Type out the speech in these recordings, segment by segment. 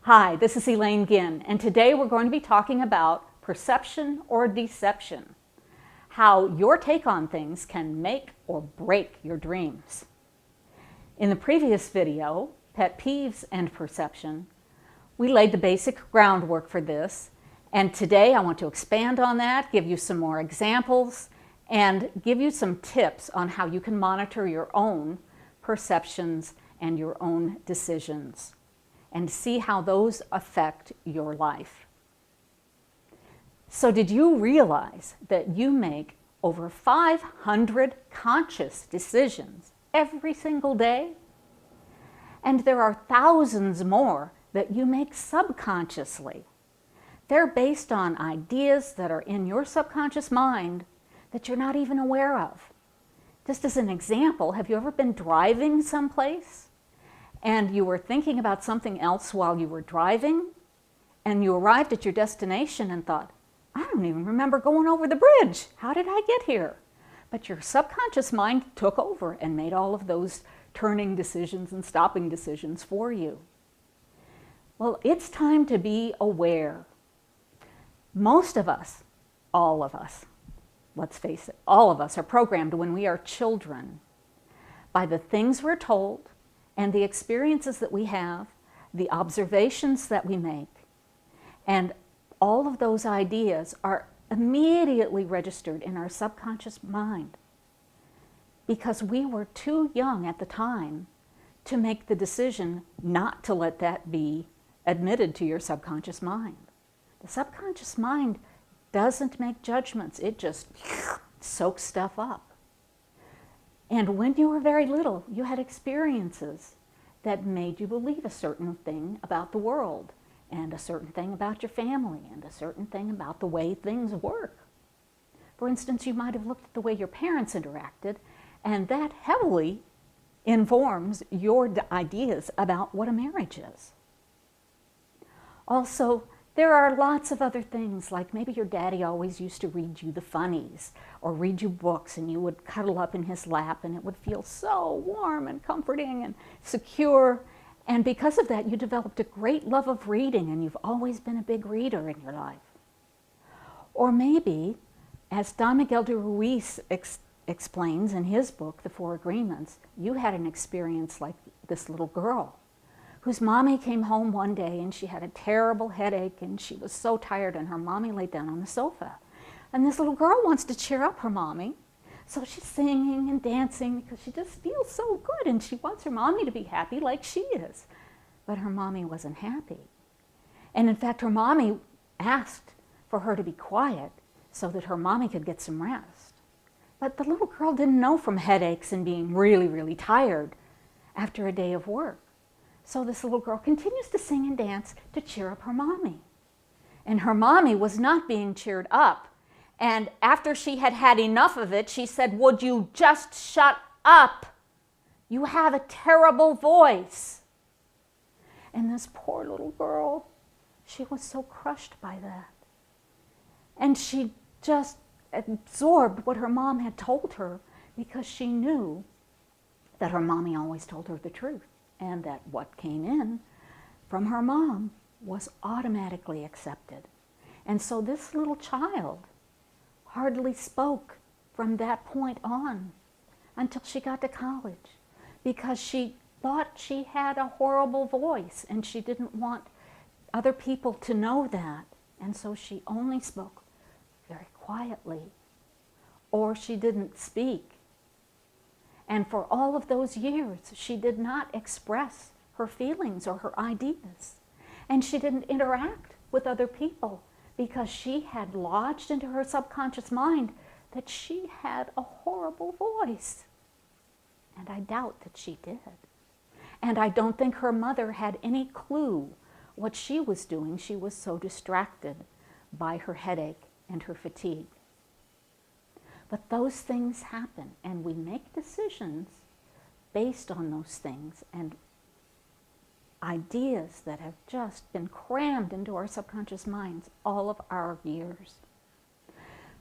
Hi, this is Elaine Ginn, and today we're going to be talking about perception or deception, how your take on things can make or break your dreams. In the previous video, Pet Peeves and Perception, we laid the basic groundwork for this, and today I want to expand on that, give you some more examples, and give you some tips on how you can monitor your own perceptions and your own decisions, and see how those affect your life. So did you realize that you make over 500 conscious decisions every single day? And there are thousands more that you make subconsciously. They're based on ideas that are in your subconscious mind that you're not even aware of. Just as an example, have you ever been driving someplace and you were thinking about something else while you were driving, and you arrived at your destination and thought, I don't even remember going over the bridge. How did I get here? But your subconscious mind took over and made all of those turning decisions and stopping decisions for you. Well, it's time to be aware. Most of us, all of us, let's face it, all of us are programmed when we are children by the things we're told and the experiences that we have, the observations that we make, and all of those ideas are immediately registered in our subconscious mind because we were too young at the time to make the decision not to let that be admitted to your subconscious mind. The subconscious mind doesn't make judgments, it just soaks stuff up. And when you were very little, you had experiences that made you believe a certain thing about the world, and a certain thing about your family, and a certain thing about the way things work. For instance, you might have looked at the way your parents interacted, and that heavily informs your ideas about what a marriage is. Also, there are lots of other things, like maybe your daddy always used to read you the funnies or read you books, and you would cuddle up in his lap and it would feel so warm and comforting and secure. And because of that, you developed a great love of reading, and you've always been a big reader in your life. Or maybe, as Don Miguel de Ruiz explains in his book, The Four Agreements, you had an experience like this little girl whose mommy came home one day and she had a terrible headache and she was so tired, and her mommy laid down on the sofa. And this little girl wants to cheer up her mommy, so she's singing and dancing because she just feels so good and she wants her mommy to be happy like she is. But her mommy wasn't happy. And in fact, her mommy asked for her to be quiet so that her mommy could get some rest. But the little girl didn't know from headaches and being really, really tired after a day of work. So this little girl continues to sing and dance to cheer up her mommy. And her mommy was not being cheered up. And after she had had enough of it, she said, "Would you just shut up? You have a terrible voice." And this poor little girl, she was so crushed by that. And she just absorbed what her mom had told her because she knew that her mommy always told her the truth, and that what came in from her mom was automatically accepted. And so this little child hardly spoke from that point on until she got to college, because she thought she had a horrible voice and she didn't want other people to know that. And so she only spoke very quietly, or she didn't speak. And for all of those years, she did not express her feelings or her ideas. And she didn't interact with other people because she had lodged into her subconscious mind that she had a horrible voice. And I doubt that she did. And I don't think her mother had any clue what she was doing. She was so distracted by her headache and her fatigue. But those things happen, and we make decisions based on those things and ideas that have just been crammed into our subconscious minds all of our years.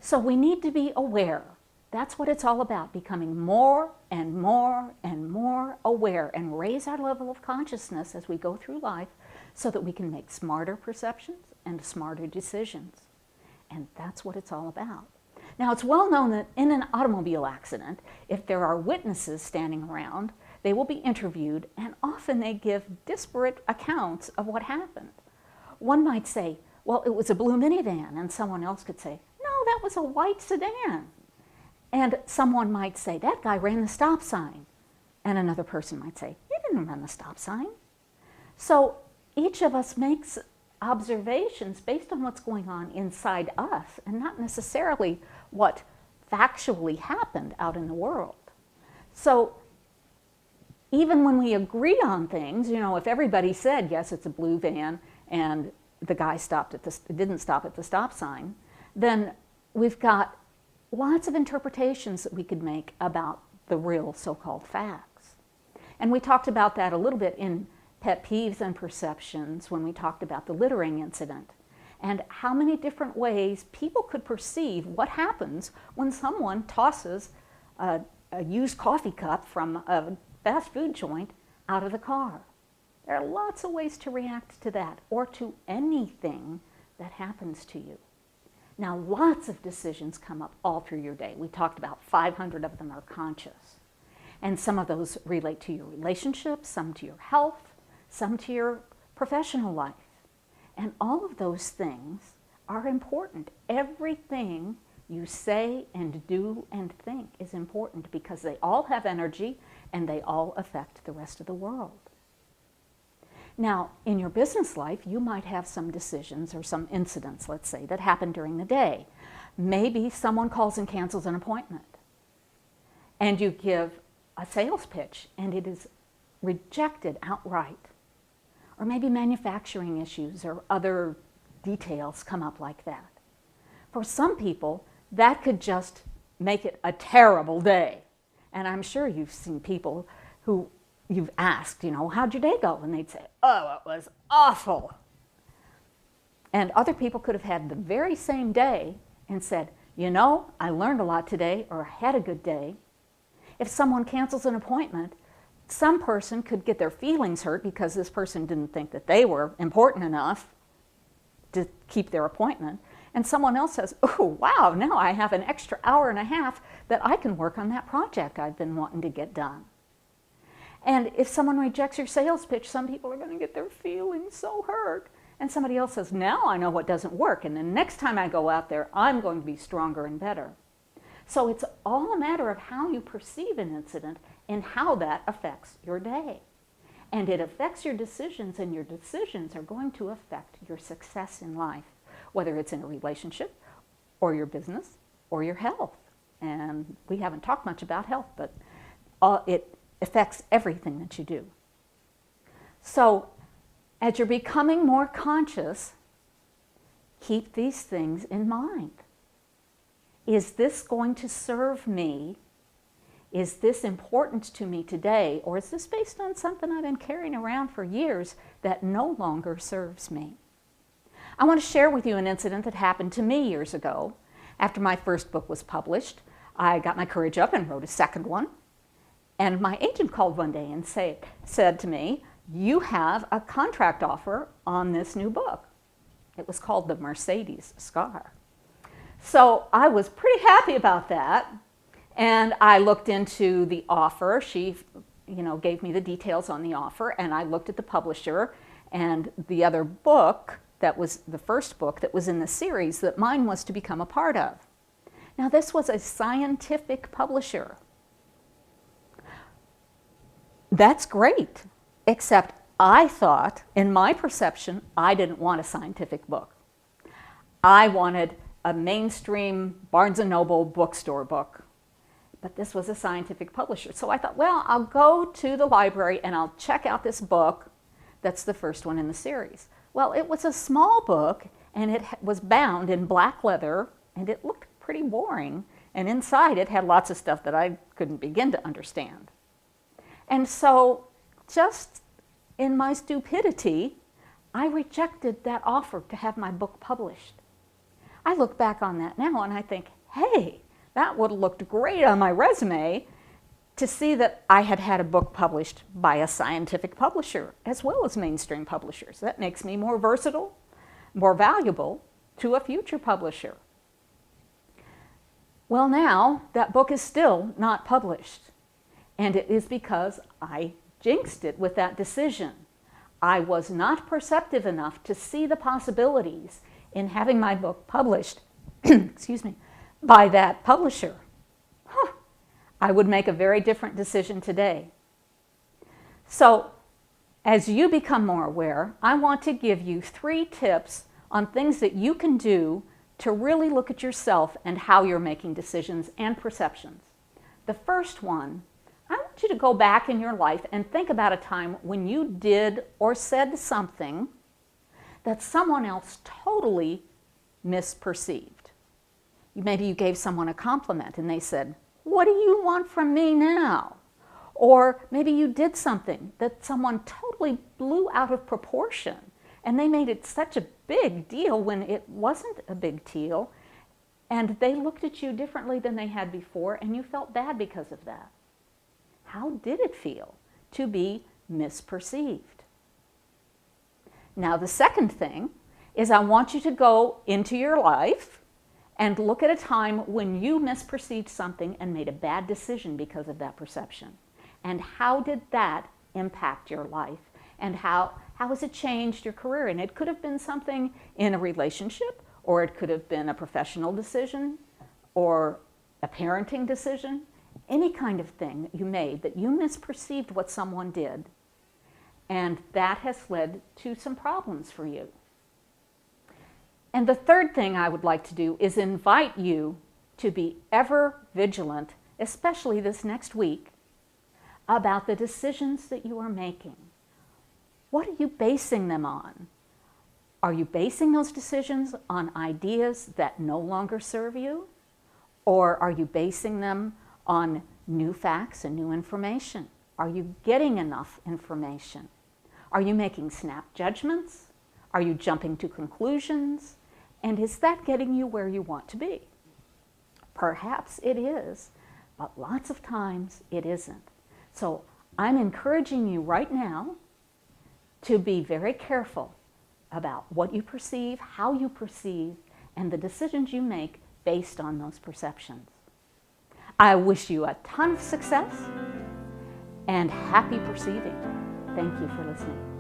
So we need to be aware. That's what it's all about, becoming more and more and more aware, and raise our level of consciousness as we go through life so that we can make smarter perceptions and smarter decisions. And that's what it's all about. Now, it's well known that in an automobile accident, if there are witnesses standing around, they will be interviewed, and often they give disparate accounts of what happened. One might say, well, it was a blue minivan, and someone else could say, no, that was a white sedan. And someone might say, that guy ran the stop sign. And another person might say, he didn't run the stop sign. So each of us makes observations based on what's going on inside us and not necessarily what factually happened out in the world. So even when we agree on things, you know, if everybody said, yes, it's a blue van and the guy didn't stop at the stop sign, then we've got lots of interpretations that we could make about the real so-called facts. And we talked about that a little bit in Pet Peeves and Perceptions when we talked about the littering incident and how many different ways people could perceive what happens when someone tosses a used coffee cup from a fast food joint out of the car. There are lots of ways to react to that or to anything that happens to you. Now, lots of decisions come up all through your day. We talked about 500 of them are conscious. And some of those relate to your relationships, some to your health, some to your professional life. And all of those things are important. Everything you say and do and think is important because they all have energy and they all affect the rest of the world. Now, in your business life, you might have some decisions or some incidents, let's say, that happen during the day. Maybe someone calls and cancels an appointment, and you give a sales pitch, and it is rejected outright. Or maybe manufacturing issues or other details come up like that. For some people, that could just make it a terrible day. And I'm sure you've seen people who you've asked, you know, how'd your day go? And they'd say, oh, it was awful. And other people could have had the very same day and said, you know, I learned a lot today, or I had a good day. If someone cancels an appointment, some person could get their feelings hurt because this person didn't think that they were important enough to keep their appointment. And someone else says, oh, wow, now I have an extra hour and a half that I can work on that project I've been wanting to get done. And if someone rejects your sales pitch, some people are going to get their feelings so hurt. And somebody else says, now I know what doesn't work, and the next time I go out there, I'm going to be stronger and better. So it's all a matter of how you perceive an incident and how that affects your day. And it affects your decisions, and your decisions are going to affect your success in life, whether it's in a relationship or your business or your health. And we haven't talked much about health, but it affects everything that you do. So as you're becoming more conscious, keep these things in mind. Is this going to serve me? Is this important to me today? Or is this based on something I've been carrying around for years that no longer serves me? I want to share with you an incident that happened to me years ago. After my first book was published, I got my courage up and wrote a second one. And my agent called one day and said to me, you have a contract offer on this new book. It was called The Mercedes Scar. So I was pretty happy about that. And I looked into the offer. She, gave me the details on the offer, and I looked at the publisher and the other book that was the first book that was in the series that mine was to become a part of. Now, this was a scientific publisher. That's great, except I thought, in my perception, I didn't want a scientific book. I wanted a mainstream Barnes & Noble bookstore book. But this was a scientific publisher. So I thought, well, I'll go to the library and I'll check out this book that's the first one in the series. Well, it was a small book, and it was bound in black leather, and it looked pretty boring. And inside it had lots of stuff that I couldn't begin to understand. And so, just in my stupidity, I rejected that offer to have my book published. I look back on that now and I think, hey, that would have looked great on my resume to see that I had had a book published by a scientific publisher as well as mainstream publishers. That makes me more versatile, more valuable to a future publisher. Well, now that book is still not published, and it is because I jinxed it with that decision. I was not perceptive enough to see the possibilities in having my book published excuse me, by that publisher. I would make a very different decision today. So, as you become more aware, I want to give you 3 tips on things that you can do to really look at yourself and how you're making decisions and perceptions. The first one, I want you to go back in your life and think about a time when you did or said something that someone else totally misperceived. Maybe you gave someone a compliment and they said, "What do you want from me now?" Or maybe you did something that someone totally blew out of proportion and they made it such a big deal when it wasn't a big deal, and they looked at you differently than they had before and you felt bad because of that. How did it feel to be misperceived? Now, the second thing is I want you to go into your life and look at a time when you misperceived something and made a bad decision because of that perception. And how did that impact your life? And how has it changed your career? And it could have been something in a relationship, or it could have been a professional decision, or a parenting decision, any kind of thing that you made that you misperceived what someone did, and that has led to some problems for you. And the third thing I would like to do is invite you to be ever vigilant, especially this next week, about the decisions that you are making. What are you basing them on? Are you basing those decisions on ideas that no longer serve you? Or are you basing them on new facts and new information? Are you getting enough information? Are you making snap judgments? Are you jumping to conclusions? And is that getting you where you want to be? Perhaps it is, but lots of times it isn't. So I'm encouraging you right now to be very careful about what you perceive, how you perceive, and the decisions you make based on those perceptions. I wish you a ton of success and happy perceiving. Thank you for listening.